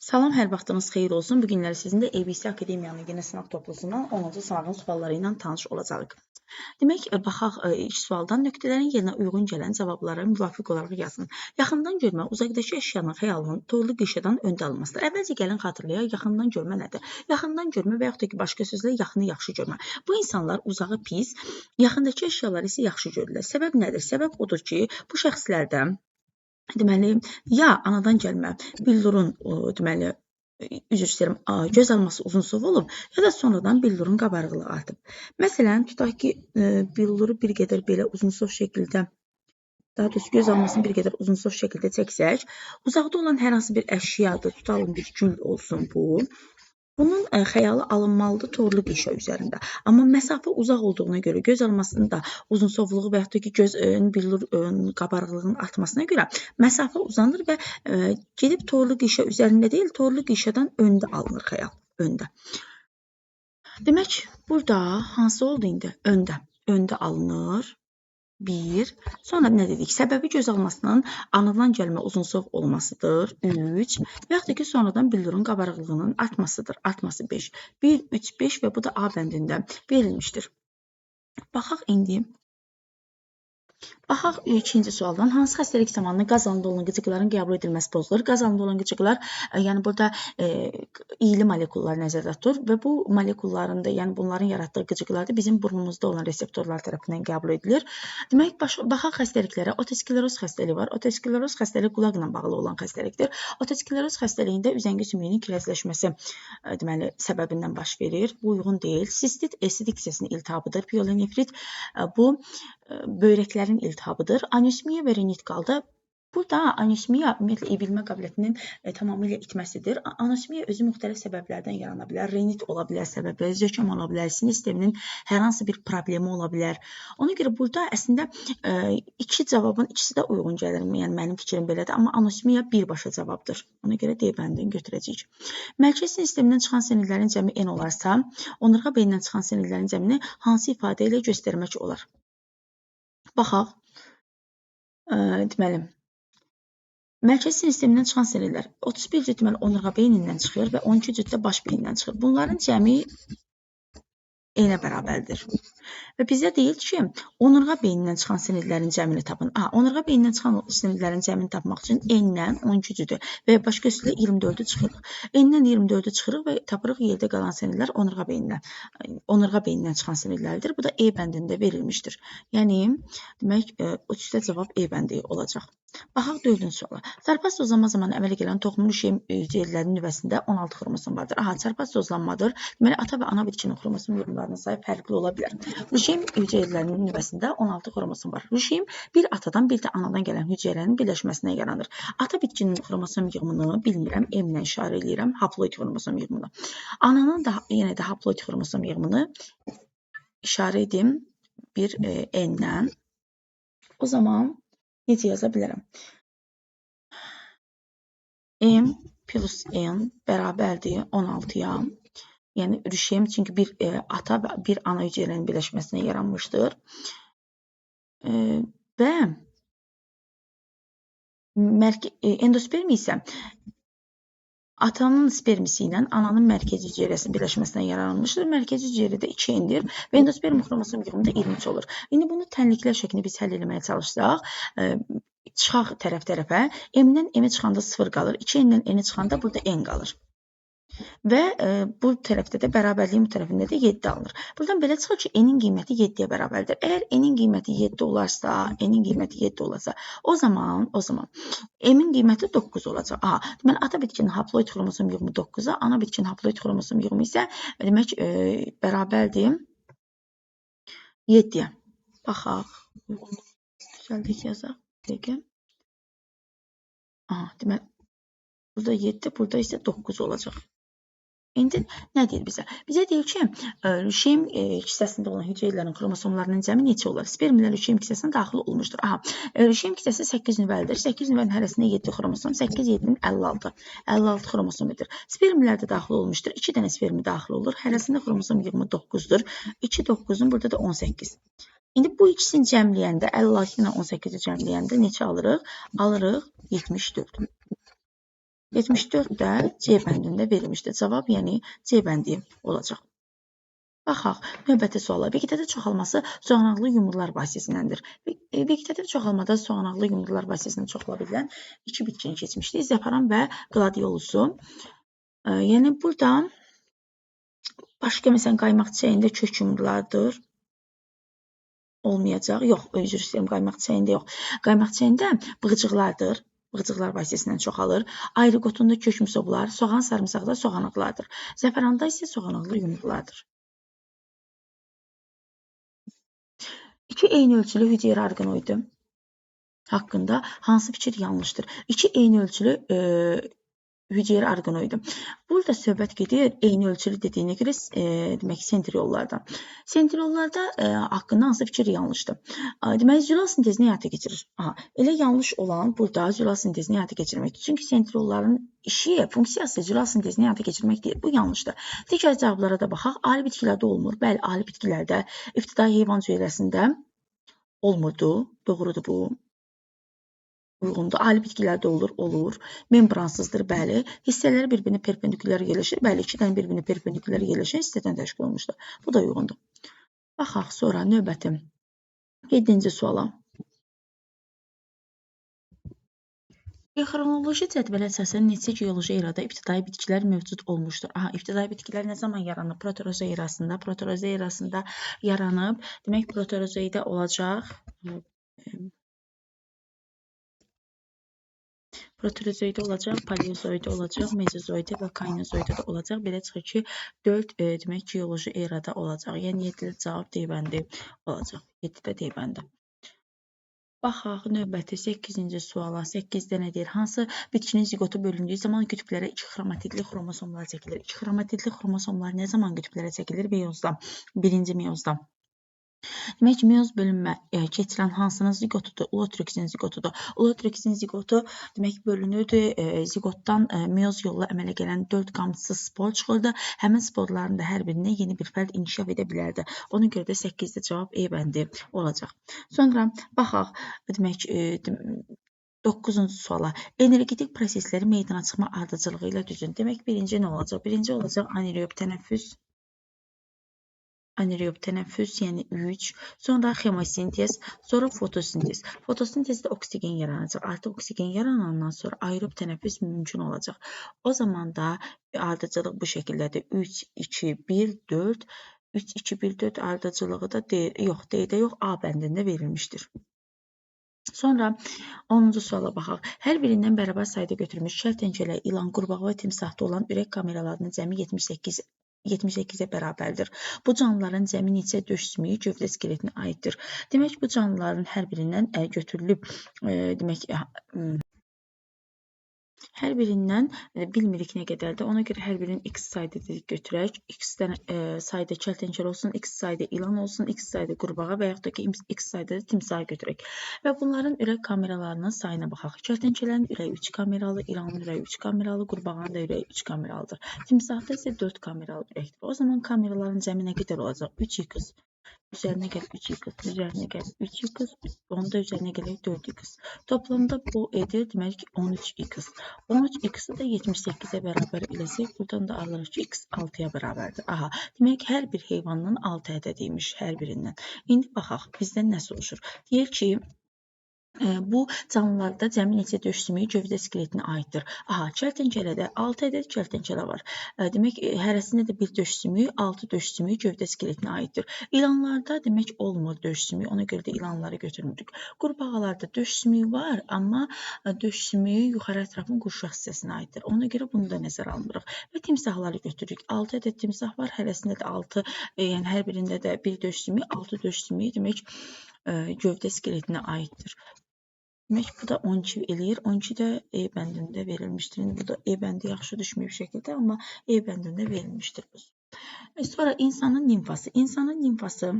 Salam, hər vaxtınız xeyir olsun. Bu günləri sizinlə ABC Akademiyanın yeni sınaq toplusundan 10-cu sınavın sualları ilə tanış olacağıq. Demək, baxaq ilk sualdan nöqtələrin yerinə uyğun gələn cavabları müvafiq olaraq yazın. Yaxından görmə, uzaqdakı əşyanın xəyalının torlu qişədən öndə alınmasıdır. Əvvəlcə gəlin xatırlayaq, yaxından görmə nədir? Yaxından görmə və yaxud da ki, başqa sözlə yaxını yaxşı görmə. Bu insanlar uzağı pis, yaxındakı əşyaları isə yaxşı görürlər. Səbəb nədir? Səbəb odur ki, bu şəxslərdən deməli, ya anadan gəlmə billurun, deməli, üzr istəyirəm, göz alması uzunsov olub, ya da sonradan billurun qabarıqlığı artıb. Məsələn, tutaq ki, billuru bir qədər belə uzunsov şəkildə, daha doğrusu göz almasını bir qədər uzunsov şəkildə çəksək, uzaqda olan hər hansı bir əşyadır, tutalım bir gül olsun bu. Bunun xəyalı alınmalıdır torlu qişə üzərində. Amma məsafə uzaq olduğuna görə göz almasının da uzunsovluğu və yaxud da ki, göz billur qabarıqlığının artmasına görə məsafə uzanır və gedib torlu qişə üzərində deyil, torlu qişədən öndə alınır xəyal, öndə. Demək, burada hansı oldu indi? Öndə alınır. 1. Sonra nə dedik? Səbəbi göz almasının anadan gəlmə uzunsov olmasıdır. 3. Və yaxud da ki, sonradan billurun qabarıqlığının artmasıdır. Artması 5. 1, 3, 5 və bu da A bəndində verilmişdir. Baxaq indi. Baxaq ikinci sualdan. Hansı xəstəlik zamanı qaz halında olan qıcıqların qəbul edilməsi pozulur? Qaz halında olan qıcıqlar, yəni burada iyili molekullar nəzərdə tutulur və bu molekulların da, yəni bunların yaratdığı qıcıqlar da bizim burnumuzda olan reseptorlar tərəfindən qəbul edilir. Demək, baxaq xəstəliklərə. Otoskleroz xəstəliyi var. Otoskleroz xəstəliyi qulaqla bağlı olan xəstəlikdir. Otoskleroz xəstəliyində üzəngi sümüyünün kirəzləşməsi deməli səbəbindən baş verir. Bu uyğun deyil. Sistit sidik hissəsinin iltihabıdır. Pielonefrit bu böyrəklərin iltihabıdır. Anosmiya və rinit qaldı. Burada anosmiya ümumiyyətlə ebilmə qabiliyyətinin tamamilə itməsidir. Anosmiya özü müxtəlif səbəblərdən yarana bilər. Rinit ola bilər səbəbləri, zökəm ola bilər, sinir sisteminin hər hansı bir problemi ola bilər. Ona görə burada əslində iki cavabın ikisi də uyğun gəlir. Yəni mənim fikrim belədir, amma anosmiya birbaşa cavabdır. Ona görə D bəndini götürəcəyik. Mərkəzi sinir sistemindən çıxan sinirlərin cəmi N olarsa, onurğa beynindən çıxan sinirlərin cəmini hansı ifadə ilə göstərmək olar? Baxaq. Deməli, mərkəzi sinir sistemindən çıxan sinirlər 31 cüt deməli onurğa beynindən çıxır və 12 cüt də baş beynindən çıxır. Bunların cəmi N-ə bərabərdir. Və bizə deyil ki, onurğa beynindən çıxan sinirlərin cəmini tapın. Onurğa beynindən çıxan sinirlərin cəmini tapmaq üçün N-dən 12 cüdür və başqa üstülə 24-ü çıxırıq. N-dən 24-ü çıxırıq və tapırıq yerdə qalan sinirlər onurğa beynindən çıxan sinirlərdir. Bu da E bəndində verilmişdir. Yəni, demək, üstə cavab E bəndi olacaq. Baxaq 4-cü suala. Çarpaz tozlanma zamanı əmələ gələn toxumun üşüyüm hüceyrələrinin nüvəsində 16 xromosom vardır. Çarpaz tozlanmadır. Deməli, ata və ana bitkinin xromosom yığımlarının sayı fərqli ola bilər. Üşüyüm hüceyrələrinin nüvəsində 16 xromosom var. Üşüyüm bir atadan, bir də anadan gələn hüceyrənin birləşməsinə yaranır. Ata bitkinin xromosom yığımını bilmirəm, M-lə işarə edirəm, haploid xromosom yığımını. Ananın da yenə də haploid xromosom yığımını işarə edim bir N-lə. O zaman necə yaza bilərəm? M plus N bərabərdir 16-ya. Yəni, ürüşəm çünki bir ata və bir ana hüceyrənin birləşməsinə yaranmışdır. Və endosperm isə atanın spermisi ilə ananın mərkəzi hüceyrəsinin birləşməsinə yaranmışdır. Mərkəzi hüceyrədə 2N-dir və endosperm xromosom yığımında 23 olur. İndi bunu tənliklər şəklini biz həll etməyə çalışsaq, çıxaq tərəf-tərəfə, M-dən M-i çıxanda 0 qalır, 2N-dən N-i çıxanda burada N qalır. Və bu tərəfdə də bərabərliyin bu tərəfində də 7 alınır. Buradan belə çıxır ki, N-in qiyməti 7-yə bərabərdir. Əgər N-in qiyməti 7 olarsa, N-in qiyməti 7 olacaq, o zaman M-in qiyməti 9 olacaq. Deməli, ata bitkinin haploid xromosom yığımı 9-a, ana bitkinin haploid xromosom yığımı isə demək, bərabərdir 7-yə. Baxaq. Düzəldək yazaq. Deməli, burada 7, burada isə 9 olacaq. İndi nə deyir bizə? Bizə deyir ki, üşüyüm hissəsində olan hüceyrələrin xromosomlarının cəmi neçə olar? Spermlər üşüyüm hissəsinə daxil olmuşdur. Üşüyüm hissəsi 8 nüvəlidir. 8 nüvənin hərəsində 7 xromosom, 8, 7-nin 56. 56 xromosomidir. Spermlər də daxil olmuşdur. 2 dənə spermi daxil olur. Hərəsində xromosom yığımı 9-dur. 2, 9-un burada da 18. İndi bu ikisini cəmləyəndə, 56 ilə 18-i cəmləyəndə neçə alırıq? Alırıq 74. 74 də C bəndində verilmişdir. Cavab, yəni C bəndi olacaq. Baxaq, növbəti suala. Vegetativ çoxalması soğanaqlı yumrular vasitəsindəndir. Vegetativ çoxalmada soğanaqlı yumrular vasitəsindən çoxala bilən iki bitkini keçmişdik. Zəfəran və qladiolusu. Yəni, burada başqa, məsələn, qaymaq çiçəyində kök yumrulardır. Olmayacaq. Yox, üzr istəyirəm, qaymaq çiçəyində yox. Qaymaq çiçəyində bığcıqlardır. Bığcıqlar vasitəsindən çoxalır. Ayrıqotunda kök misoblar, soğan sarımsaqda soğanaqlardır. Zəfəranda isə soğanaqlı yumrulardır. İki eyni ölçülü hüceyrə orqanoidi haqqında hansı fikir yanlışdır? İki eyni ölçülü hüceyrə orqanoidi. Burada söhbət gedir eyni ölçülü dediyinə görə demək sentriollardan. Sentriollarda haqqında hansı fikir yanlışdır? Demək, zülal sintezini həyata keçirir. Elə yanlış olan burada zülal sintezini həyata keçirməkdir. Çünki sentriolların işi, funksiyası zülal sintezini həyata keçirmək deyil. Bu yanlışdır. Digər cavablara da baxaq. Ali bitkilərdə olmur. Bəli, ali bitkilərdə ibtidai heyvan hüceyrəsində olmurdu. Doğrudur bu. Uyğundur. Ali bitkilərdə olur. Membransızdır, bəli. Hissələri bir-birinə perpendikulyar yerləşir. Bəli, iki dənə bir-birinə perpendikulyar yerləşən hissədən təşkil olunmuşdur. Bu da uyğundur. Baxaq sonra növbəti 7-ci suala. Xronoloji cədvələ əsasən neçə geoloji erada ibtidai bitkilər mövcud olmuşdur? İbtidai bitkilər nə zaman yaranıb? Proterozoa erasında. Proterozoa erasında yaranıb. Demək, proterozoidə olacaq. Proterozoidə olacaq, paleozoidə olacaq, mezozoidə və kaynozoidə də olacaq. Belə çıxır ki, 4 demək geoloji erada olacaq. Yəni 7-də cavab D bəndi olacaq. 7-də D bəndi. Baxaq növbəti 8-ci suala. 8-də nə deyir? Hansı bitkinin zigotu bölündüyü zaman qütblərə 2 xromatidli xromosomlar çəkilir? 2 xromatidli xromosomlar nə zaman qütblərə çəkilir? Meyozda. 1-ci meyozda. Demək ki, meyoz bölünmə keçirən hansının zigotudur? Ulotriksin zigotudur. Ulotriksin zigotu demək bölünürdü. Zigotdan meyoz yolla əmələ gələn 4 qamçısız spor çıxırdı. Həmin sporların da hər birində yeni bir fərd inkişaf edə bilərdi. Ona görə də 8-də cavab E bəndi olacaq. Sonra baxaq, demək 9-cu suala. Energetik prosesləri meydana çıxma ardıcılığı ilə düzün. Demək, birinci nə olacaq? Birinci olacaq anaerob tənəffüs. Anaerob tənəffüs, yəni 3, sonra xemosintez, sonra fotosintez. Fotosintezdə oksigen yaranacaq. Artıq oksigen yaranandan sonra aerob tənəffüs mümkün olacaq. O zaman da ardıcılıq bu şəkildədir. 3, 2, 1, 4. 3, 2, 1, 4 ardıcılığı da D-də yox, A bəndində verilmişdir. Sonra 10-cu suala baxaq. Hər birindən bərabər sayda götürülmüş kərtənkələ, ilan, qurbağa və timsahda olan ürək kameralarının cəmi 78-ə bərabərdir. Bu canlıların cəmi neçə döş sümüyü gövdə skeletinə aiddir. Demək, bu canlıların hər birindən götürülüb, demək, hər birindən bilmirik nə qədərdir. Ona görə hər birinin x sayda dedik götürək. X sayda kərtənkələ olsun, x sayda ilan olsun, x sayda qurbağa və yaxud da ki, x sayda timsah götürək. Və bunların ürək kameralarının sayına baxaq. Kərtənkələnin ürəyi 3 kameralı, ilanın ürəyi 3 kameralı, qurbağanın da ürəyi 3 kameralıdır. Timsahda isə 4 kameralı ürəkdir. O zaman kameraların cəmi nə qədər olacaq? 3x. Üzərinə gəl 3x, üzərinə gəl 3x, onu da üzərinə gələk 4x. Toplamda bu edir, demək ki, 13x. 13x-i də 78-ə bərabər eləsək, buradan da alırıq ki, x 6-ya bərabərdir. Demək, hər bir heyvanın 6 ədədiymiş, hər birindən. İndi baxaq, bizdən nə soruşur? Deyir ki, bu canlılarda cəmi neçə döş sümüyü gövdə skeletinə aiddir. Kərtənkələdə 6 ədəd kərtənkələ var. Demək, hərəsində də bir döş sümüyü, 6 döş sümüyü gövdə skeletinə aiddir. İlanlarda demək olmur döş sümüyü, ona görə də ilanları götürmürük. Qurbağalarda döş sümüyü var, amma döş sümüyü yuxarı ətrafın qurşaq hissəsinə aiddir. Ona görə bunu da nəzərə almırıq. Və timsahları götürürük. 6 ədəd timsah var, hərəsində də 6, yəni hər birində də bir döş sümüyü, 6 döş sümüyü demək gövdə skeletinə aiddir. Demək, bu da 12 eləyir. 12 də E bəndində verilmişdir. Bu da E bəndi yaxşı düşməyib şəkildə, amma E bəndində verilmişdir. Sonra insanın limfası. İnsanın limfası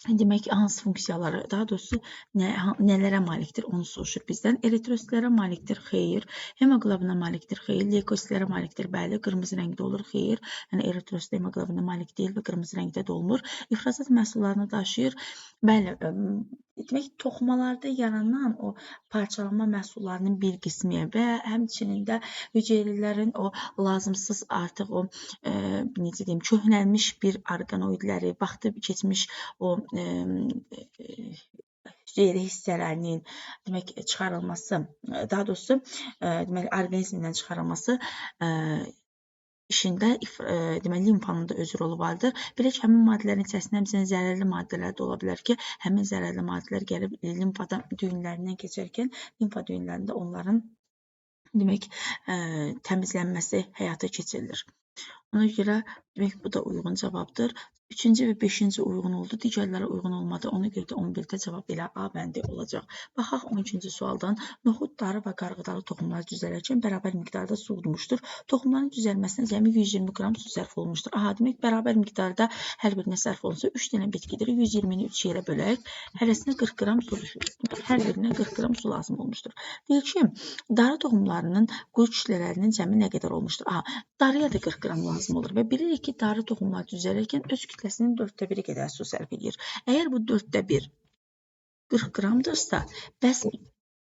demək, hansı funksiyaları, daha doğrusu nələrə malikdir, onu soruşur bizdən. Eritrositlərə malikdir, xeyr. Hemoqlobinə malikdir, xeyr. Leykositlərə malikdir, bəli. Qırmızı rəngdə olur, xeyr. Yəni, eritrosit hemoqlobinə malik deyil və qırmızı rəngdə də olmur. İfrazat məhsullarını daşıyır, bəli. demək, toxumalarda yaranan o parçalanma məhsullarının bir qismi və həmçinin də hüceyrələrin o lazımsız artıq o necə deyim, köhnəlmiş bir orqanoidləri, vaxtı keçmiş o hüceyri hissələrinin demək çıxarılması, daha doğrusu demək orqanizmdən çıxarılması işində deməli limfanın da özü rolu vardır. Belə ki, həmin maddələrin içərisində həmçinin zərərli maddələr də ola bilər ki, həmin zərərli maddələr gəlib limfa düyünlərindən keçərkən limfa düyünlərində onların demək təmizlənməsi həyata keçirilir. Ona görə demək bu da uyğun cavabdır. 3-cü və 5-ci uyğun oldu, digərləri uyğun olmadı. Ona görə də 11-də cavab elə A bəndi olacaq. Baxaq 13-cü sualdan. Noxud, darı və qarğıdalı toxumlar düzələrkən bərabər miqdarda su udmuşdur. Toxumların düzəlməsinə cəmi 120 qram su sərf olunmuşdur. Aha, demək bərabər miqdarda hər birinə sərf olunsa 3 dənə bitkidir. 120-ni 3 yerə bölək. Hərəsinə 40 qram su düşür. Hər birinə 40 qram su lazım olmuşdur. Deyir ki, darı toxumlarının quyu kütlələrinin cəmi nə qədər olmuşdur? Aha, darıya da 40 qram lazım olur və bilirik ki, darı toxumlar düzələrkən öz kütləsinin 4/1 qədər su sərf edir. Əgər bu 4/1 40 qramdırsa, bəs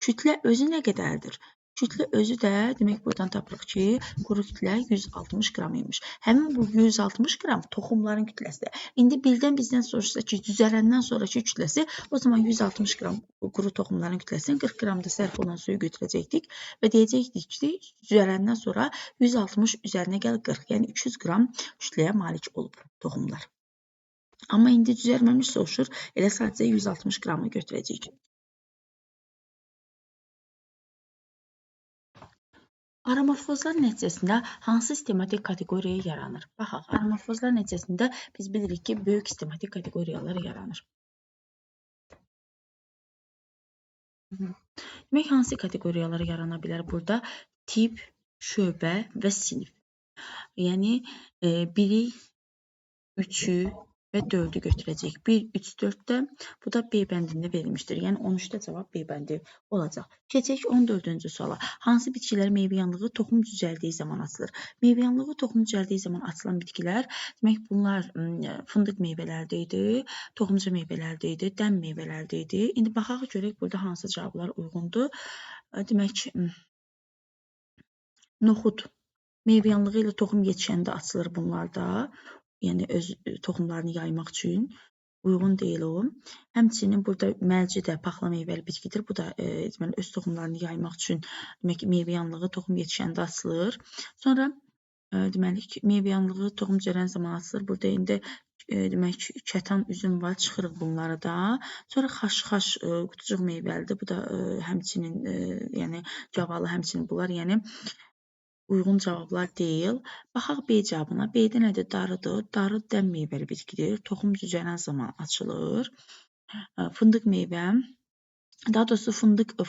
kütlə özü nə qədərdir? Kütlə özü də, demək buradan tapırıq ki, quru kütlə 160 qram imiş. Həmin bu 160 qram toxumların kütləsi. İndi bizdən soruşsa ki, düzələndən sonraki kütləsi, o zaman 160 qram quru toxumların kütləsini 40 qramda sərf olan suyu götürəcəkdik və deyəcəkdik ki, düzələndən sonra 160 üzərinə gəl 40, yəni 200 qram kütləyə malik olub toxumlar. Amma indi düzəlməmiş soruşur, elə sadəcə 160 qramı götürəcəyik. Aramorfozlar nəticəsində hansı sistematik kateqoriya yaranır? Baxaq, aramorfozlar nəticəsində biz bilirik ki, böyük sistematik kateqoriyalar yaranır. Demək, hansı kateqoriyalar yarana bilər burada? Tip, şöbə və sinif. Yəni, 1-i, 3-ü və 4-ü götürəcək. 1, 3, 4-də bu da B bəndində verilmişdir. Yəni 13-də cavab B bəndi olacaq. Keçək 14-cü suala. Hansı bitkilər meyvəyanlığı toxum düzəldiyi zaman açılır? Meyvəyanlığı toxum düzəldiyi zaman açılan bitkilər, demək bunlar fındıq meyvələrdə idi, toxumcu meyvələrdə idi, dən meyvələrdə idi. İndi baxaq görək burada hansı cavablar uyğundur. Demək, noxud meyvəyanlığı ilə toxum yetişəndə açılır bunlarda. Yəni öz toxumlarını yaymaq üçün uyğun deyil o. Həmçinin burada mərci də paxla meyvəli bitkidir. Bu da deməli öz toxumlarını yaymaq üçün demək meyvəyanlığı toxum yetişəndə açılır. Sonra deməli meyvəyanlığı toxum düzələn zaman açılır. Burada indi demək kətan üzüm var, çıxırıq bunları da. Sonra xaş qutucuq meyvəlidir. Bu da həmçinin yəni gavalı həmçinin bunlar, yəni uyğun cavablar deyil. Baxaq B cavabına. B-də nədir? Darıdır. Darı dən meyvəli bitkidir. Toxum düzələn zaman açılır. Fındıq meyvə, daha doğrusu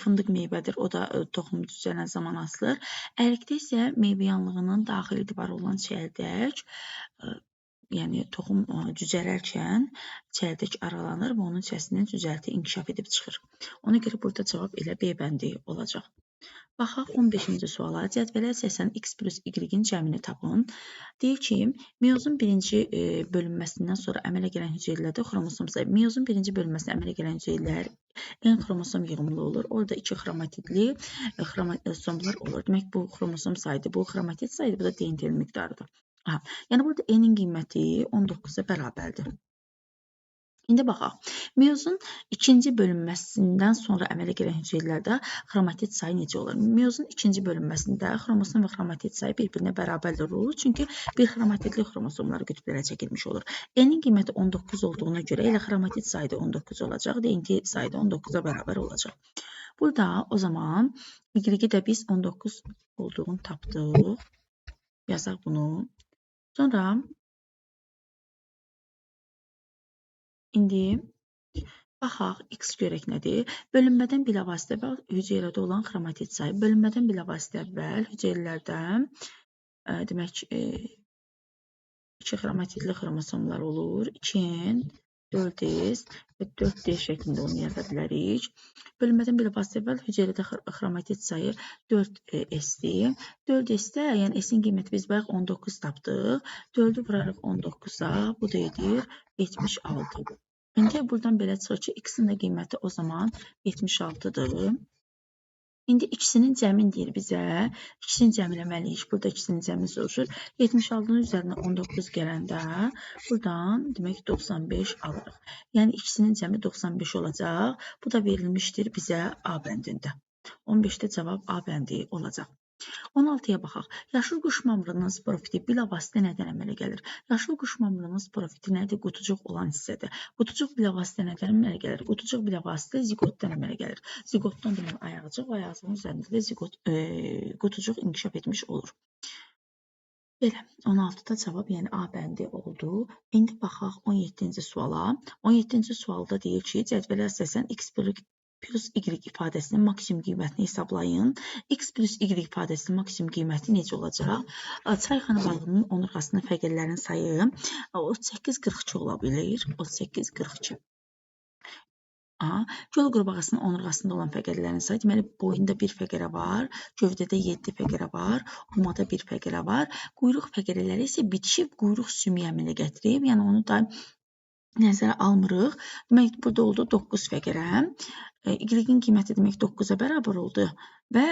fındıq meyvədir. O da toxum düzələn zaman açılır. Ərikdə isə meyvəyanlığının daxili divarı olan çəyirdək, yəni toxum düzələrkən çəyirdək aralanır və onun içərisində düzəlti inkişaf edib çıxır. Ona görə burada cavab elə B bəndi olacaq. Baxaq 15-ci suala. Cədvələ əsasən x plus y-in cəmini tapın. Deyir ki, meyozun birinci bölünməsindən sonra əmələ gələn hüceyrələrdə xromosom sayı. Meyozun birinci bölünməsində əmələ gələn hüceyrələr N xromosom yığımlı olur. Orada 2 xromatidli xromosomlar olur. Demək, bu xromosom sayıdır, bu xromatid sayıdır, bu da DNT miqdarıdır. Aha, yəni burada N-in qiyməti 19-a bərabərdir. İndi baxaq. Meyozun ikinci bölünməsindən sonra əmələ gələn hüceyrələrdə xromatid sayı necə olur? Meyozun ikinci bölünməsində xromosom və xromatid sayı bir-birinə bərabərdir olur. Çünki bir xromatidli xromosomlar qütblərə çəkilmiş olur. N-in qiyməti 19 olduğuna görə elə xromatid sayı da 19 olacaq, DNT sayı da 19-a bərabər olacaq. Burada o zaman Y-i də biz 19 olduğunu tapdıq. Yazaq bunu. Sonra İndi baxaq, x görək nədir? Bölünmədən bilavasitə əvvəl hüceyrədə olan xromatid sayı. Bölünmədən bilavasitə əvvəl hüceyrələrdə demək 2 xromatidli xromosomlar olur. 2N, 4S və 4D şəklində onu yaza bilərik. Bölünmədən bilavasitə əvvəl hüceyrədə xromatid sayı 4S-dir. 4S-də, yəni S-in qiyməti biz bayaq 19 tapdıq. 4-ü vurarıq 19-a, bu da edir 76. İndi buradan belə çıxır ki, x-in də qiyməti o zaman 76-dır. İndi ikisinin cəmin deyir bizə. İkisini cəmləməliyik. Burada ikisinin cəmi soruşur. 76-nın üzərinə 19 gələndə buradan demək 95 alırıq. Yəni ikisinin cəmi 95 olacaq. Bu da verilmişdir bizə A bəndində. 15-də cavab A bəndi olacaq. 16-ya baxaq. Yaşıl quş mamrının sporofiti bilavasitə nədən əmələ gəlir? Yaşıl quş mamrının sporofiti nədir? Qutucuq olan hissədir. Qutucuq bilavasitə nədən əmələ gəlir? Qutucuq bilavasitə ziqotdan əmələ gəlir. Ziqotdan demək ayağıcıq və ayağıcığın üzərində də qutucuq inkişaf etmiş olur. Belə, 16-da cavab, yəni A bəndi oldu. İndi baxaq 17-ci suala. 17-ci sualda deyir ki, cədvələ əsasən x plus y ifadəsinin maksimum qiymətini hesablayın. X plus y ifadəsinin maksimum qiyməti necə olacaq? Çayxana balığının onurğasının fəqərlərin sayı 38-42 ola bilir. 38-42. Göl qurbağasının onurğasında olan fəqərlərin sayı, deməli boyunda bir fəqərə var, gövdədə 7 fəqərə var, umada bir fəqərə var. Quyruq fəqərələri isə bitişib quyruq sümüyə əmələ gətirib, yəni onu da nəzərə almırıq. Demək, burada oldu 9 fəqərə. Y-in qiyməti demək 9-a bərabər oldu və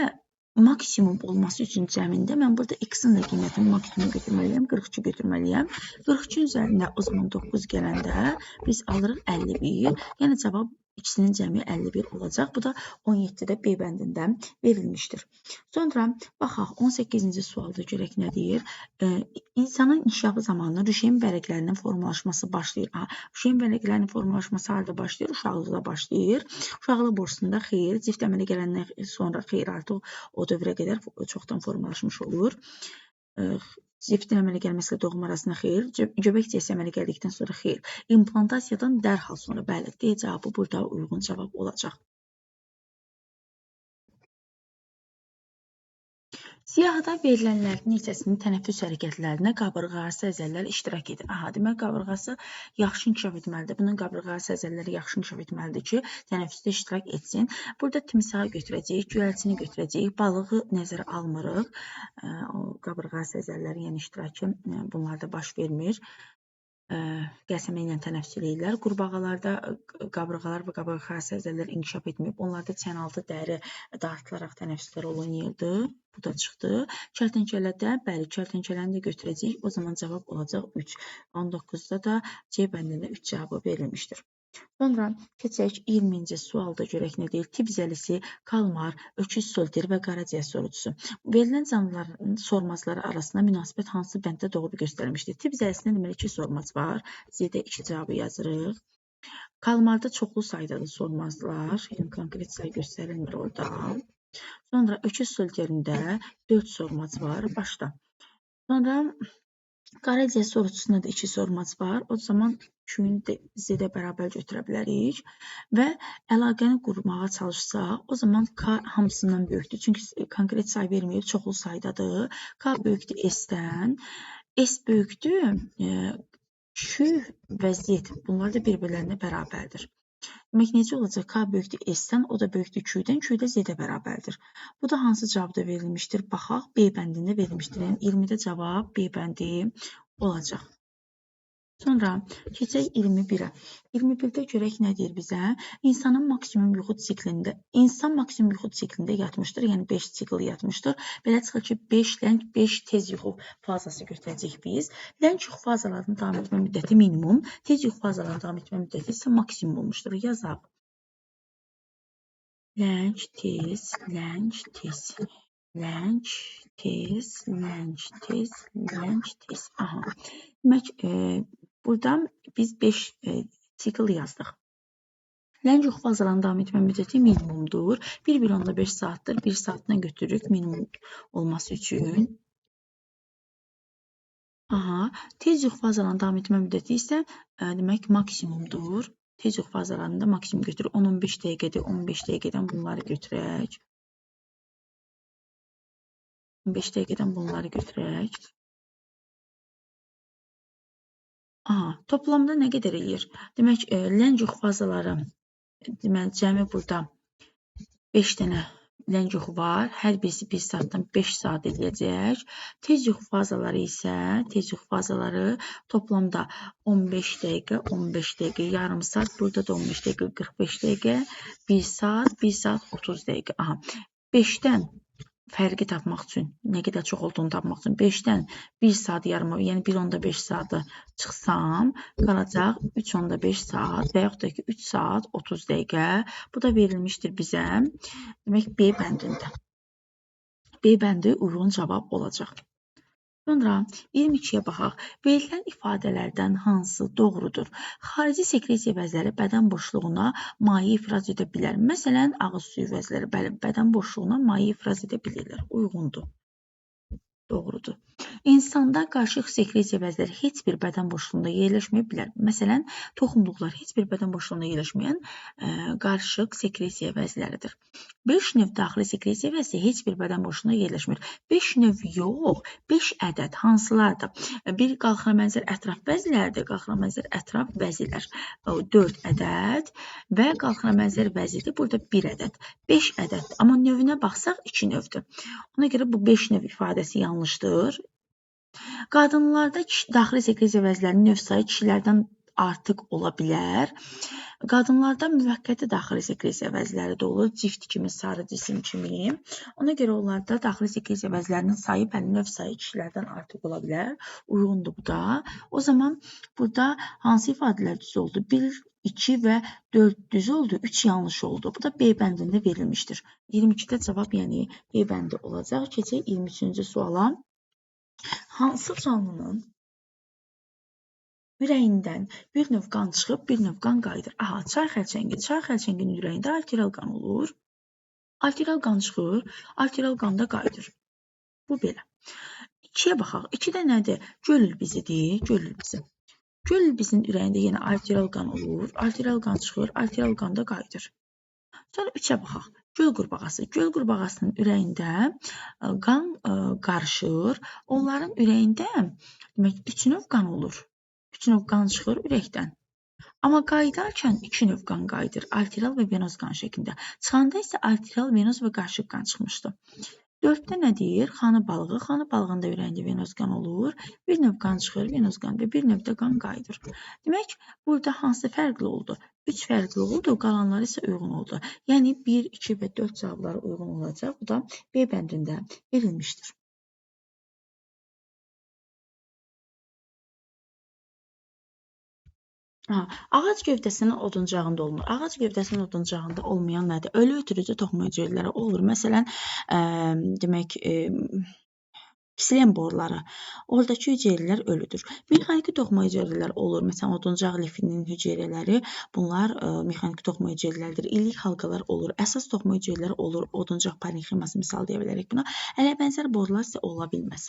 maksimum olması üçün cəmində mən burada x-in də qiymətini maksimum götürməliyəm, 42 götürməliyəm. 42 üzərində o zaman 9 gələndə biz alırıq 51. Yəni cavab ikisinin cəmi 51 olacaq. Bu da 17-də B bəndində verilmişdir. Sonra baxaq 18-ci sualda görək nə deyir? İnsanın inkişafı zamanı rüşeyin vərəqlərinin formalaşması başlayır. Rüşeyin vərəqlərinin formalaşması harada başlayır? Uşaqlıqda başlayır. Uşaqlıq borusunda xeyir, cift əmələ gələndən sonra xeyir artıq o dövrə qədər çoxdan formalaşmış olur. Ciftin əmələ gəlməsilə doğum arasında xeyir, göbək ciyəsi əmələ gəldikdən sonra xeyir. İmplantasiyadan dərhal sonra bəli, D cavabı burada uyğun cavab olacaq. Siyahıda verilənlərin neçəsinin tənəffüs hərəkətlərinə qabırğaarası əzələlər iştirak edir. Demək, qabırğası yaxşı inkişaf etməlidir. Bunun qabırğaarası əzələləri yaxşı inkişaf etməlidir ki, tənəffüsdə iştirak etsin. Burada timsahı götürəcəyik, göyərçini götürəcəyik, balığı nəzərə almırıq. Qabırğaarası əzələləri, yəni iştirakı bunlarda baş vermir. Qəsəmə ilə tənəffüs edirlər. Qurbağalarda qabırğalar və qabırğaarası əzələlər inkişaf etməyib. Onlarda çənaltı dəri dartılaraq tənəffüslər olunurdu. Bu da çıxdı. Kərtənkələdə, bəli, kərtənkələni də götürəcəyik. O zaman cavab olacaq 3. 19-da da C bəndində 3 cavabı verilmişdir. Sonra keçək 20-ci sualda görək nə deyil. Tip zəlisi, kalmar, öküz solteri və qaraciğər sorucusu. Verilən canlıların sormazları arasında münasibət hansı bənddə doğru göstərilmişdir? Tip zəlisində deməli 2 sormaz var. Z-də 2 cavabı yazırıq. Kalmarda çoxlu saydadır sormazlar. Yəni konkret sayı göstərilmir orada. Sonra öküz solterində 4 sormaz var başda. Sonra qaraciğər sorucusunda da 2 sormac var. O zaman Q-ni Z-də bərabər götürə bilərik və əlaqəni qurmağa çalışsaq, o zaman K hamısından böyükdür. Çünki konkret say verməyib, çoxlu saydadır. K böyükdür S-dən. S böyükdür Q və Z. Bunlar da bir-birlərinə bərabərdir. Demək, necə olacaq? K böyükdür S-dən, o da böyükdür Q-dən, Q də Z-də bərabərdir. Bu da hansı cavabda verilmişdir? Baxaq, B bəndində verilmişdir. Yəni 20-də cavab B bəndi olacaq. Sonra keçək 21-ə. 21-də görək nə deyir bizə? İnsan maksimum yuxu siklində yatmışdır, yəni 5 sikl yatmışdır. Belə çıxır ki, 5 ləng, 5 tez yuxu fazası götürəcəyik biz. Ləng yuxu fazalarının davam etmə müddəti minimum, tez yuxu fazalarının davam etmə müddəti isə maksimum olmuşdur. Yazaq. Ləng, tez, ləng, tez. Ləng, tez, ləng, tez, ləng, tez. Demək, burada biz 5 sikl yazdıq. Ləng yuxu fazalarının davam etmə müddəti minimumdur. 1,5 saatdır. 1 saatdan götürürük minimum olması üçün. Tez yuxu fazalarının davam etmə müddəti isə demək maksimumdur. Tez yuxu fazalarında maksimum götürür. 10-15 dəqiqədir. 15 dəqiqədən bunları götürək. 15 dəqiqədən bunları götürək. Toplamda nə qədər eləyir? Demək, ləng yuxu fazaları, deməli, cəmi burada 5 dənə ləngi yuxu var. Hər birisi 1 saatdan 5 saat edəcək. Tez yuxu fazaları isə, tez yuxu fazaları toplamda 15 dəqiqə, 15 dəqiqə, yarım saat, burada da 15 dəqiqə, 45 dəqiqə, 1 saat, 1 saat 30 dəqiqə. Aha, 5-dən fərqi tapmaq üçün, nə qədər çox olduğunu tapmaq üçün 5-dən 1 saat yarımı, yəni 1.5 saatı çıxsam, qalacaq 3.5 saat və yaxud da ki 3 saat 30 dəqiqə. Bu da verilmişdir bizə. Demək, B bəndində. B bəndi uyğun cavab olacaq. Sonra 22-yə baxaq. Verilən ifadələrdən hansı doğrudur? Xarici sekresiya vəzləri bədən boşluğuna maye ifraz edə bilər. Məsələn, ağız suyu vəzləri bədən boşluğuna maye ifraz edə bilirlər. Uyğundur. Doğrudur. İnsanda qarışıq sekresiya vəzləri heç bir bədən boşluğunda yerləşməyə bilər. Məsələn, toxumluqlar heç bir bədən boşluğunda yerləşməyən qarışıq sekresiya vəzləridir. 5 növ daxili sekresiya vəzi heç bir bədən boşluğunda yerləşmir. 5 növ yox, 5 ədəd hansılardır? Bir qalxanabənzər ətraf vəzlərdir, qalxanabənzər ətraf vəzilər 4 ədəd və qalxanabənzər vəzidir, burada 1 ədəd. 5 ədəd, amma növünə baxsaq 2 növdür. Ona görə bu 5 növ ifadəsi yanlışdır. Qadınlarda daxili sekresiya vəzlərinin növ sayı kişilərdən artıq ola bilər. Qadınlarda müvəqqəti daxili sekresiya vəzləri də olur, cift kimi, sarı cisim kimi. Ona görə onlarda daxili sekresiya vəzlərinin sayı, növ sayı kişilərdən artıq ola bilər. Uyğundur bu da. O zaman burada hansı ifadələr düz oldu? 1, 2 və 4 düz oldu, 3 yanlış oldu. Bu da B bəndində verilmişdir. 22-də cavab, yəni B bəndi olacaq. Keçək 23-cü suala. Hansı canlının ürəyindən bir növ qan çıxıb, bir növ qan qayıdır? Aha, çay xərçəngi. Çay xərçənginin ürəyində arterial qan olur. Arterial qan çıxır, arterial qan da qayıdır. Bu belə. 2-yə baxaq. 2-də nədir? Göl ilbizidir, göl ilbizi. Göl ilbizinin ürəyində yenə arterial qan olur, arterial qan çıxır, arterial qan da qayıdır. Sonra 3-ə baxaq. Göl qurbağası. Göl qurbağasının ürəyində qan qarışır. Onların ürəyində demək 3 növ qan olur. 3 növ qan çıxır ürəkdən. Amma qayıdarkən 2 növ qan qayıdır. Arterial və venoz qan şəklində. Çıxanda isə arterial, venoz və qarışıq qan çıxmışdı. 4-də nə deyir? Xanı balığı. Xanı balığında ürəyində venoz qan olur. Bir növ qan çıxır, venoz qan və bir növ də qan qayıdır. Demək, burada hansı fərqli oldu? 3 fərqli oldu, qalanları isə uyğun oldu. Yəni 1, 2 və 4 cavabları uyğun olacaq. Bu da B bəndində verilmişdir. Ağac gövdəsinin oduncağında olunur. Ağac gövdəsinin oduncağında olmayan nədir? Ölü ötürücü toxuma hüceyrələri olur. Məsələn, demək, kisilen boruları. Oradakı hüceyrələr ölüdür. Mexaniki toxuma hüceyrələr olur. Məsələn, oduncaq lifinin hüceyrələri, bunlar mexaniki toxuma hüceyrələrdir. İllik halqalar olur. Əsas toxuma hüceyrələri olur. Oduncaq parenximası misal deyə bilərik buna. Ələbənzər borular isə ola bilməz.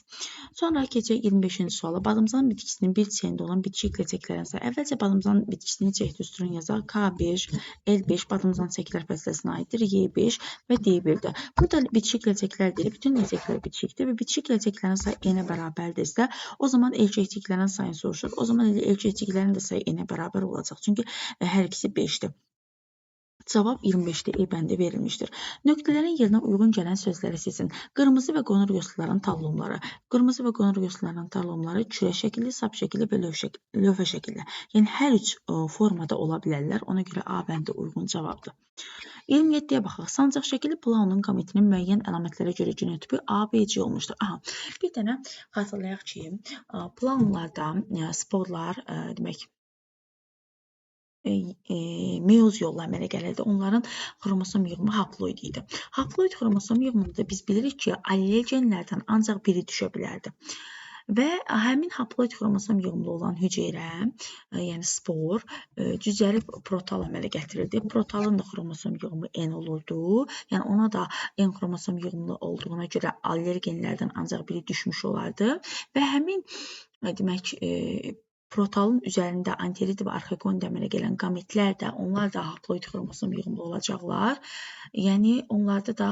Sonra keçək 25-ci suala. Badımcan bitkisinin bir çiçəyində olan bitki kləcəklərin sayı. Əvvəlcə badımcan bitkisinin çiçək düsturunu yazaq. K5, L5 badımcan çiçəklər fəsləsinə aiddir. Y5 və D1-dir. Burada bitki kləcəklərdir. Bütün ləçəklər bitkilikdir və bitki kləcəklərin sayı n-ə bərabərdirsə, o zaman elçəkçiklərin sayını soruşur. O zaman elçəkçiklərin də sayı n-ə bərabər olacaq. Çünki hər ikisi 5-dir. Cavab 25-də E bəndi verilmişdir. Nöqtələrin yerinə uyğun gələn sözləri seçin. Qırmızı və qonur yoxsulların tablomları. Qırmızı və qonur yoxsulların tablomları kürə şəkilli, sap şəkilli və lövhə şəkilli. Yəni hər üç formada ola bilərlər. Ona görə A bəndi uyğun cavabdır. 27-yə baxaq. Sancaq şəkilli Plaunun kometinin müəyyən əlamətlərə görə genotipi ABC olmuşdur. Aha, bir dənə xatırlayaq ki, Plaunlarda sporlar, demək, meyoz yolla əmələ gəlirdi. Onların xromosom yığımı haploid idi. Haploid xromosom yığımında biz bilirik ki, allel genlərdən ancaq biri düşə bilərdi. Və həmin haploid xromosom yığımlı olan hüceyrə, yəni spor, cücərib protal əmələ gətirirdi. Protalın da xromosom yığımı N olurdu. Yəni ona da N xromosom yığımlı olduğuna görə allel genlərdən ancaq biri düşmüş olardı. Və həmin demək, protalın üzərində anterid və arxekonid əmələ gələn qametlər də, onlar da haploid xromosom yığımlı olacaqlar. Yəni, onlarda da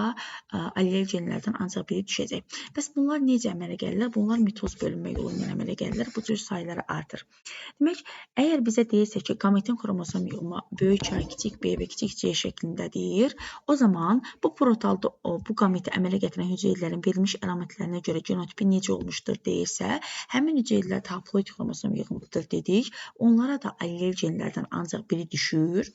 allel genlərdən ancaq biri düşəcək. Bəs bunlar necə əmələ gəlirlər? Bunlar mitoz bölünmə yolu ilə əmələ gəlirlər. Bu cür sayları artır. Demək, əgər bizə deyilsə ki, qametin xromosom yığımı böyük A, kiçik B və kiçik C şəklindədir, o zaman bu protalda bu qameti əmələ gətirən hüceyrələrin verilmiş əlamətlərinə görə genotipi necə olmuşdur deyirsə, həmin hüceyrələr haploid xromosom yığımlıdır dedik. Onlara da allel genlərdən ancaq biri düşür.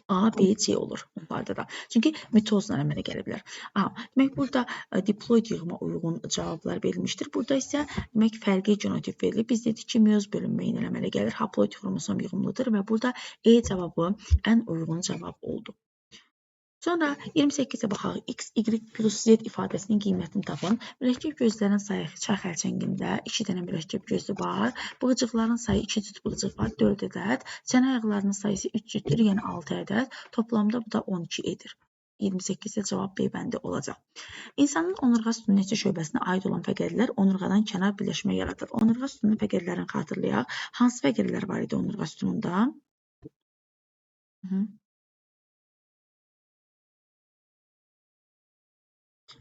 A, B, C olur onlarda da. Çünki mitozla əmələ gəliblər. Demək, burada diploid yığıma uyğun cavablar verilmişdir. Burada isə demək, fərqli genotip verilir. Biz dedik ki, meyoz bölünmə ilə əmələ gəlir. Haploid xromosom yığımlıdır və burada E cavabı ən uyğun cavab oldu. Sonra 28-ə baxaq. X, Y plus Z ifadəsinin qiymətini tapın. Mürəkkəb gözlərin sayı çay xərçəngində 2 dənə mürəkkəb gözü var. Bığıcıqların sayı 2 cüt bığıcıq var, 4 ədəd. Çənə ayaqlarının sayısı 3 cütdür, yəni 6 ədəd. Toplamda bu da 12 edir. 28-də cavab B bəndi olacaq. İnsanın onurğa sütunun neçə şöbəsinə aid olan fəqərlər onurğadan kənar birləşmə yaradır. Onurğa sütunun fəqərlərini xatırlayaq. Hansı fəqərlər var idi onurğa sütununda?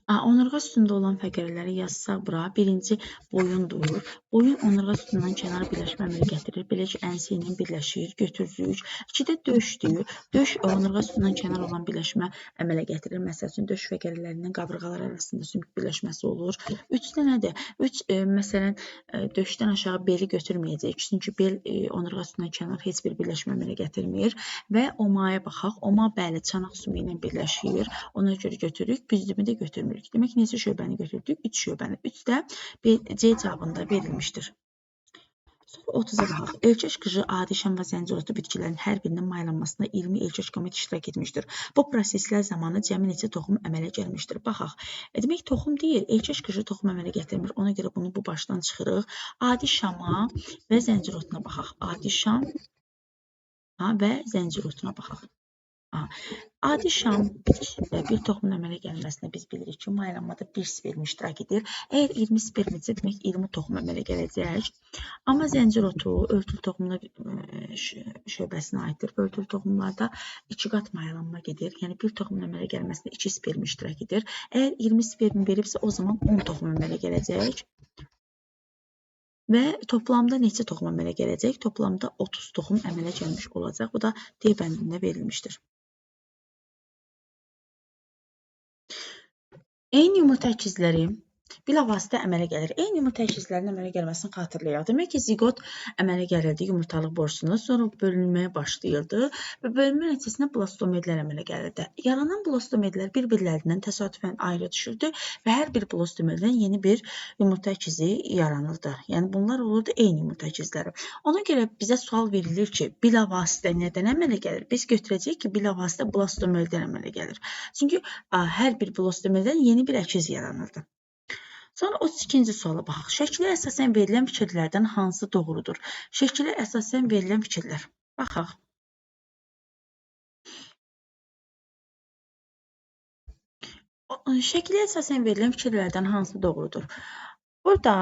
Onurğa sütununda olan fəqərləri yazsaq bura. Birinci boyundur. Boyun onurğa sütunundan kənar birləşmə əmələ gətirir. Belə ki, ənsi ilə birləşir, götürürük. 2-də döşdür. Döş onurğa sütunundan kənar olan birləşmə əmələ gətirir. Məsəl üçün, döş fəqərlərinin qabırğalar arasında sümük birləşməsi olur. 3-də nədir? 3, məsələn, döşdən aşağı beli götürməyəcək. Çünki bel onurğa sütunundan kənar heç bir birləşmə əmələ gətirmir. Və omaya baxaq. Oma, bəli, çanaq sümüyü ilə birləşir. Ona görə götürürük. Büzdümü də götürmürük. Demək, neçə şöbəni götürdük? 3 şöbəni. 3 də C cavabında verilmişdir. Sonra 30-a baxaq. Erkək qıcı, adi şam və zəncirotlu bitkilərin hər birinin maylanmasında 20 erkək qamet iştirak etmişdir. Bu proseslər zamanı cəmi neçə toxum əmələ gəlmişdir? Baxaq. Demək, toxum deyil, erkək qıcı toxum əmələ gətirmir. Ona görə bunu bu başdan çıxırıq. Adi şama və zəncirotuna baxaq. Adi şam və zəncirotuna baxaq. Adi şam bitkisində bir toxumun əmələ gəlməsinə biz bilirik ki, maylanmada 1 sperm iştirak edir. Əgər 20 spermdirsə, demək 20 toxum əmələ gələcək. Amma zəncirotu örtül toxumuna şöbəsinə aiddir. Örtül toxumlarda 2 qat maylanma gedir. Yəni bir toxumun əmələ gəlməsinə 2 sperm iştirak edir. Əgər 20 sperm veribsə, o zaman 10 toxum əmələ gələcək. Və toplamda neçə toxum əmələ gələcək? Toplamda 30 toxum əmələ gəlmiş olacaq. Bu da D bəndində verilmişdir. Eyni yumurta əkizləri bilavasitə əmələ gəlir. Eyni yumurta əkizlərinin əmələ gəlməsini xatırlayaq. Demək ki, zigot əmələ gəlirdi yumurtalıq borsuna, sonra bölünməyə başlayırdı və bölünmə nəticəsində blastomedlər əmələ gəlirdi. Yaranan blastomedlər bir-birlərindən təsadüfən ayrı düşürdü və hər bir blastomeldən yeni bir yumurta əkizi yaranırdı. Yəni, bunlar olurdu eyni yumurta əkizləri. Ona görə bizə sual verilir ki, bilavasitə nədən əmələ gəlir? Biz götürəcəyik ki, bilavasitə blastomeldən əmələ gəlir. Çünki hər bir blastomeldən yeni bir əkiz yaranırdı. Sonra 32-ci suala baxaq. Şəkilə əsasən verilən fikirlərdən hansı doğrudur? Şəkilə əsasən verilən fikirlər. Baxaq. Şəkilə əsasən verilən fikirlərdən hansı doğrudur? Burada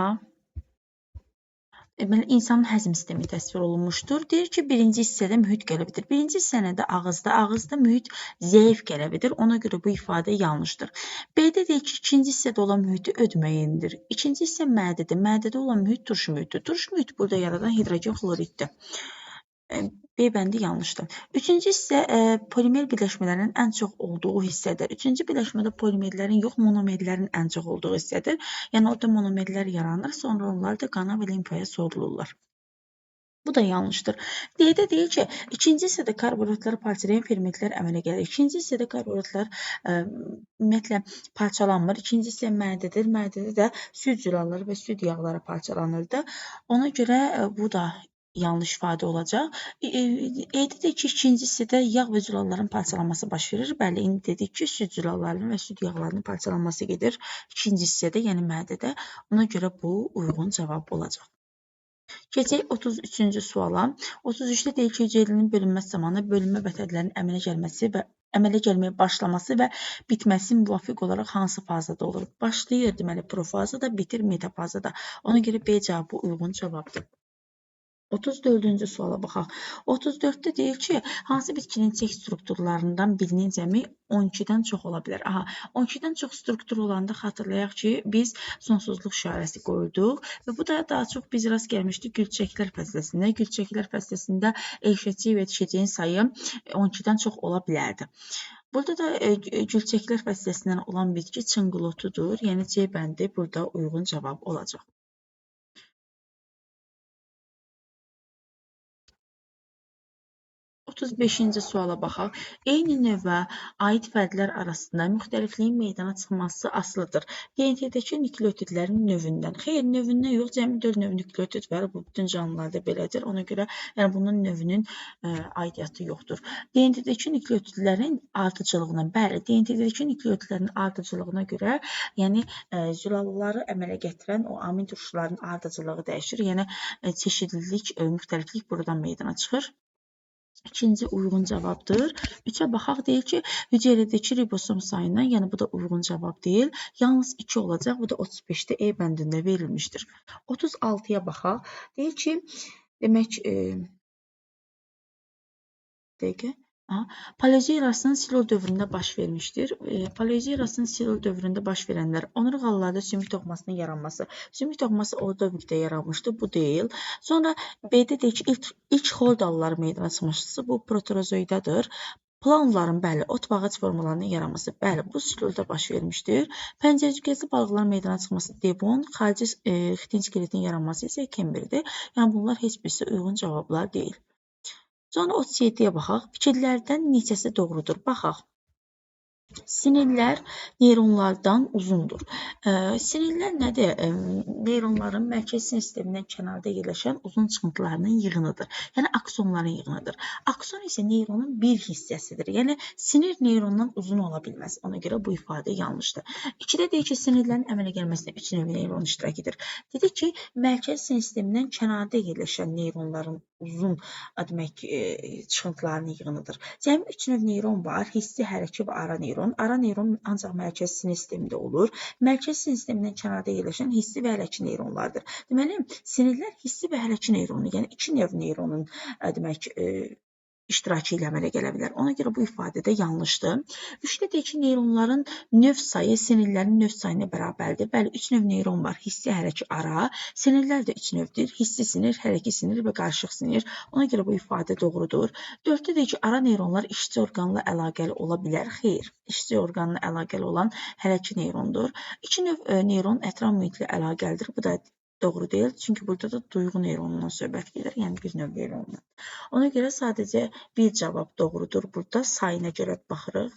insanın həzm sistemi təsvir olunmuşdur. Deyir ki, birinci hissədə mühit qələbidir. Birinci hissədə ağızda mühit zəif qələbidir. Ona görə bu ifadə yanlışdır. B-də deyir ki, ikinci hissədə olan mühiti öd müəyyəndir. İkinci hissə mədədir. Mədədə olan mühit turş mühitdir. Turş mühit burada yaradan hidrogen xloriddir. B bəndi yanlışdır. Üçüncü hissə polimer birləşmələrinin ən çox olduğu hissədir. Üçüncü birləşmədə polimerlərin yox, monomerlərin ən çox olduğu hissədir. Yəni, orada monomerlər yaranır, sonra onlar da qana və limfaya sorulurlar. Bu da yanlışdır. D-də deyir ki, ikinci hissədə karbohidratları parçalayan fermentlər əmələ gəlir. İkinci hissədə karbohidratlar ümumiyyətlə parçalanmır. İkinci hissə mədədir. Mədədə də süd zülalları və süd yağları parçalanırdı. Ona görə bu da yanlış ifadə olacaq. E'də də ki, ikinci hissədə yağ və zülalların parçalanması baş verir. Bəli, indi dedik ki, süd zülallarının və süd yağlarının parçalanması gedir. İkinci hissədə, yəni mədədə. Ona görə bu uyğun cavab olacaq. Keçək 33-cü suala. 33-də deyir ki, hüceyrənin bölünməsi zamanı bölünmə vətənlərinin əmələ gəlməyə başlaması və bitməsi müvafiq olaraq hansı fazada olur? Başlayır, deməli, profazada, bitir metafazada. Ona görə B cavabı uyğun cavabdır. 34-cü suala baxaq. 34-də deyir ki, hansı bitkinin çək strukturlarından birinin cəmi 12-dən çox ola bilər. 12-dən çox struktur olanda xatırlayaq ki, biz sonsuzluq işarəsi qoyduq və bu da daha çox biz rast gəlmişdik gülçəklər fəsiləsində. Gülçəklər fəsiləsində eşəcək və düşəcəyin sayı 12-dən çox ola bilərdi. Burada da gülçəklər fəsiləsindən olan bitki çınqılotudur. Yəni C bəndi burada uyğun cavab olacaq. 35-ci suala baxaq. Eyni növə aid fərdlər arasında müxtəlifliyin meydana çıxması asılıdır. DNT-dəki nükleotidlərin növündən. Xeyr, növündən yox, cəmi 4 növ nükleotid var. Bu bütün canlılarda belədir. Ona görə yəni bunun növünün aidiyyatı yoxdur. DNT-dəki nükleotidlərin ardıcıllığına, bəli, DNT-dəki nükleotidlərin ardıcıllığına görə, yəni zülallıları əmələ gətirən o amin turşuların ardıcıllığı dəyişir. Yəni çeşidlilik, müxtəliflik buradan meydana çıxır. İkinci uyğun cavabdır. 3-ə baxaq, deyir ki, hüceyrədəki ribosom sayından, yəni bu da uyğun cavab deyil. Yalnız 2 olacaq, bu da 35-də E bəndində verilmişdir. 36-ya baxaq, deyir ki, demək, Paleozoy erasının silur dövründə baş vermişdir. Paleozoy erasının silur dövründə baş verənlər onurğalılarda sümük toxumasının yaranması. Sümük toxuması o dövrdə yaranmışdı, bu deyil. Sonra B-də deyir ki, ilk xordallılar meydana çıxmışdır, bu proterozoidadır. Planların, bəli, ot və ağac formalarının yaranması, bəli, bu silurda baş vermişdir. Pəncərəcikəzli balıqların meydana çıxması Devon, xarici xitin skeletin yaranması isə Kemberdir. Yəni bunlar heç birisi uyğun cavablar deyil. Sonra 37-yə baxaq. Fikirlərdən neçəsi doğrudur? Baxaq. Sinirlər neyronlardan uzundur. Sinirlər nədir? Neyronların mərkəzi sinir sistemindən kənarda yerləşən uzun çıxıntılarının yığınıdır. Yəni aksonların yığınıdır. Akson isə neyronun bir hissəsidir. Yəni sinir neyrondan uzun ola bilməz. Ona görə bu ifadə yanlışdır. 2-də deyir ki, sinirlərin əmələ gəlməsində 3 növ neyron iştirak edir. Dedi ki, mərkəzi sinir sistemindən kənarda yerləşən neyronların uzun demək çıxıntılarının yığınıdır. Cəmi 3 növ neyron var. Hissi, hərəki və ara neyron. Ara neyron ancaq mərkəzi sinir sistemində olur. Mərkəzi sinir sistemindən kənarda yerləşən hissi və hərəki neyronlardır. Deməli, sinirlər hissi və hərəki neyronu, yəni 2 növ neyronun demək iştirakı ilə əmələ gələ bilər. Ona görə bu ifadə də yanlışdır. 3-də deyir ki, neyronların növ sayı sinirlərin növ sayına bərabərdir. Bəli, 3 növ neyron var. Hissi, hərəki, ara. Sinirlər də 3 növdür. Hissi sinir, hərəki sinir və qarışıq sinir. Ona görə bu ifadə doğrudur. 4-də deyir ki, ara neyronlar işçi orqanla əlaqəli ola bilər. Xeyr, işçi orqanla əlaqəli olan hərəki neyrondur. 2 növ neyron ətraf mühitlə əlaqəlidir. Bu da doğru deyil. Çünki burada da duyğu neyronundan söhbət gedir. Yəni bir növ neyrondan. Ona görə sadəcə bir cavab doğrudur. Burada sayına görə baxırıq.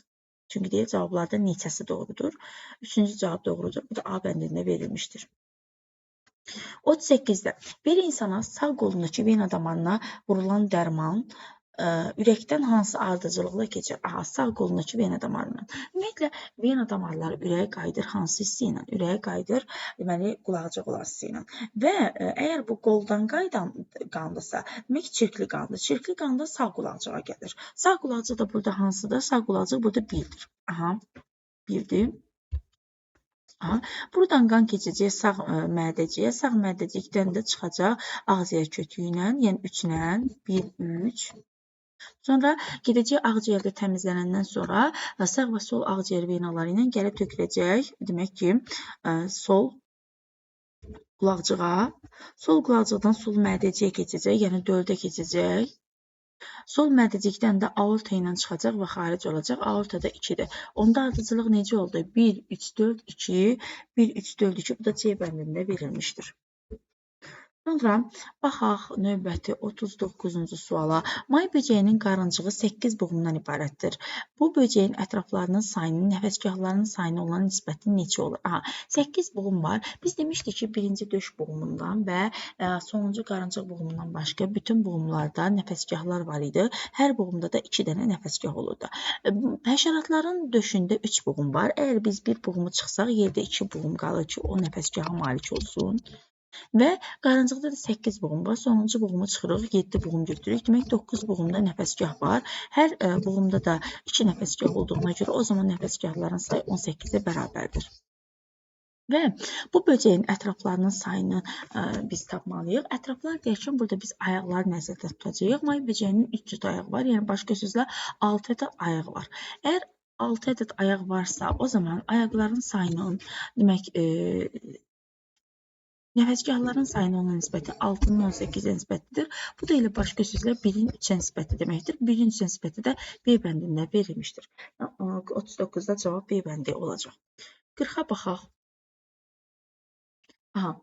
Çünki deyir cavablarda neçəsi doğrudur. 3-cü cavab doğrudur. Bu da A bəndində verilmişdir. 38-də bir insana sağ qolundakı vena damarına vurulan dərman ürəkdən hansı ardıcılıqla keçir? Sağ qolundakı vena damarından. Ümumiyyətlə, vena damarları ürəyə qayıdır hansı hissi ilə? Ürəyə qayıdır, deməli, qulaqcıq olan hissi ilə. Və əgər bu qoldan qayıdan qandırsa, demək çirkli qandır. Çirkli qanda sağ qulaqcığa gəlir. Sağ qulaqcıq da burada hansıdır? Sağ qulaqcıq burada 1-dir. 1-dir. Buradan qan keçəcək sağ mədəciyə, sağ mədəcikdən də çıxacaq ağciyər kötüyü ilə, yəni 3 ilə, 1, 3. Sonra gedəcək ağciyərdə təmizlənəndən sonra sağ və sol ağciyər venaları ilə gəlib töküləcək, demək ki, sol qulaqcığa, sol qulaqcıqdan sol mədəciyə keçəcək, yəni döldə keçəcək. Sol mədəcikdən də aorta ilə çıxacaq və xaric olacaq. Aorta da 2-dir. Onda ardıcılıq necə oldu? 1, 3, 4, 2, 1, 3, 4, 2. Bu da C bəndində verilmişdir. Sonra baxaq növbəti 39-cu suala. May böcəyinin qarıncığı 8 buğumdan ibarətdir. Bu böcəyin ətraflarının sayının nəfəsgahlarının sayına olan nisbəti neçə olur? 8 buğum var. Biz demişdik ki, birinci döş buğumundan və sonuncu qarıncıq buğumundan başqa bütün buğumlarda nəfəsgahlar var idi. Hər buğumda da 2 dənə nəfəsgah olurdu. Həşəratların döşündə 3 buğum var. Əgər biz bir buğumu çıxsaq, yerdə 2 buğum qalır ki, o nəfəsgaha malik olsun. Və qarıncıqda da 8 buğum var. Sonuncu buğumu çıxırıq, 7 buğum götürürük. Demək 9 buğumda nəfəsgah var. Hər buğumda da 2 nəfəsgah olduğuna görə o zaman nəfəsgahların sayı 18-ə bərabərdir. Və bu böcəyin ətraflarının sayını biz tapmalıyıq. Ətraflar deyərkən burada biz ayaqları nəzərdə tutacağıq. May böcəyinin 3 cüt ayağı var. Yəni başqa sözlə 6 ədəd ayağı var. Əgər 6 ədəd ayaq varsa, o zaman ayaqların sayının demək nəfəsgahların sayının ona nisbəti 6-nın 18-ə nisbətidir. Bu da elə başqa sözlə 1-in 3-ə nisbəti deməkdir. 1-in 3-ə nisbəti də B bəndində verilmişdir. 39-da cavab B bəndi olacaq. 40-a baxaq. Aha.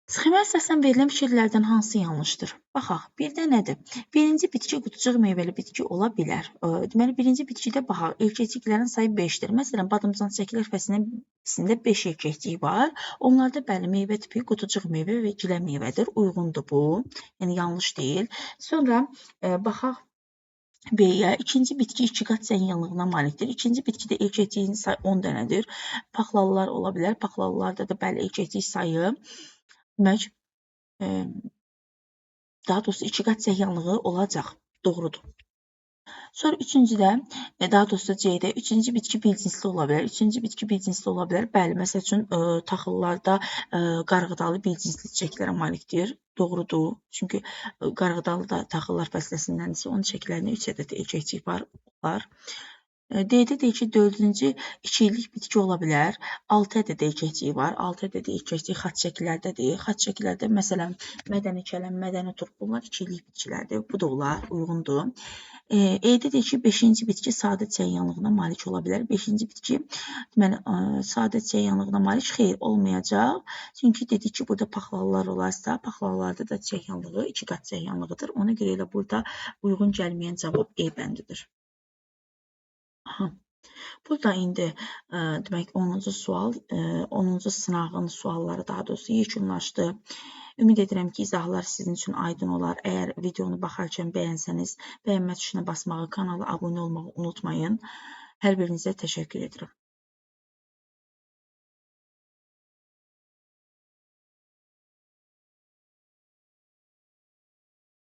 Sxemə əsasən verilən fikirlərdən hansı yanlışdır? Baxaq, birdə nədir? Birinci bitki qutucuq meyvəli bitki ola bilər. Deməli, birinci bitkidə baxaq, erkəkciklərin sayı 5-dir. Məsələn, badımcan çəkilir fəslində 5 erkəkcik var. Onlarda bəli, meyvə tipi qutucuq meyvə və gilə meyvədir. Uyğundur bu. Yəni, yanlış deyil. Sonra baxaq B-yə. İkinci bitki 2 qat zənginliyinə malikdir. İkinci bitkidə erkəkciyin sayı 10 dənədir. Paxlalılar ola bilər. Paxlalılarda da bəli, erkəkcik sayı demək, daha doğrusu 2 qat zəngyanlığı olacaq. Doğrudur. Sonra üçüncüdə, daha doğrusu C-də, üçüncü bitki bilcinsli ola bilər. Üçüncü bitki bilcinsli ola bilər. Bəli, məsəl üçün, taxıllarda qarğıdalı bilcinsli çiçəklərə malikdir. Doğrudur. Çünki qarğıdalı da taxıllar fəsiləsindəndirsə, onun çiçəklərində 3 ədəd erkəkcik var. D-də deyir ki, 4-cü 2 illik bitki ola bilər. 6 ədəd erkəkciyi var. 6 ədəd erkəkciyi xat şəkillərdədir. Xat şəkillərdə məsələn, mədəni kələm, mədəni turp bunlar 2 illik bitkilərdir. Bu da olar, uyğundur. E-də deyir ki, 5-ci bitki sadə çəyanlığına malik ola bilər. 5-ci bitki deməli, sadə çəyanlığına malik xeyr olmayacaq. Çünki dedik ki, burada paxlalılar olarsa, paxlalılarda da çəyanlığı 2 qat çəyanlığıdır. Ona görə elə burada uyğun gəlməyən cavab E bəndidir. Burada indi demək 10-cu sual, 10-cu sınağın sualları daha doğrusu yekunlaşdı. Ümid edirəm ki, izahlar sizin üçün aydın olar. Əgər videonu baxarkən bəyənsəniz, bəyənmə tuşuna basmağı, kanala abunə olmağı unutmayın. Hər birinizə təşəkkür edirəm.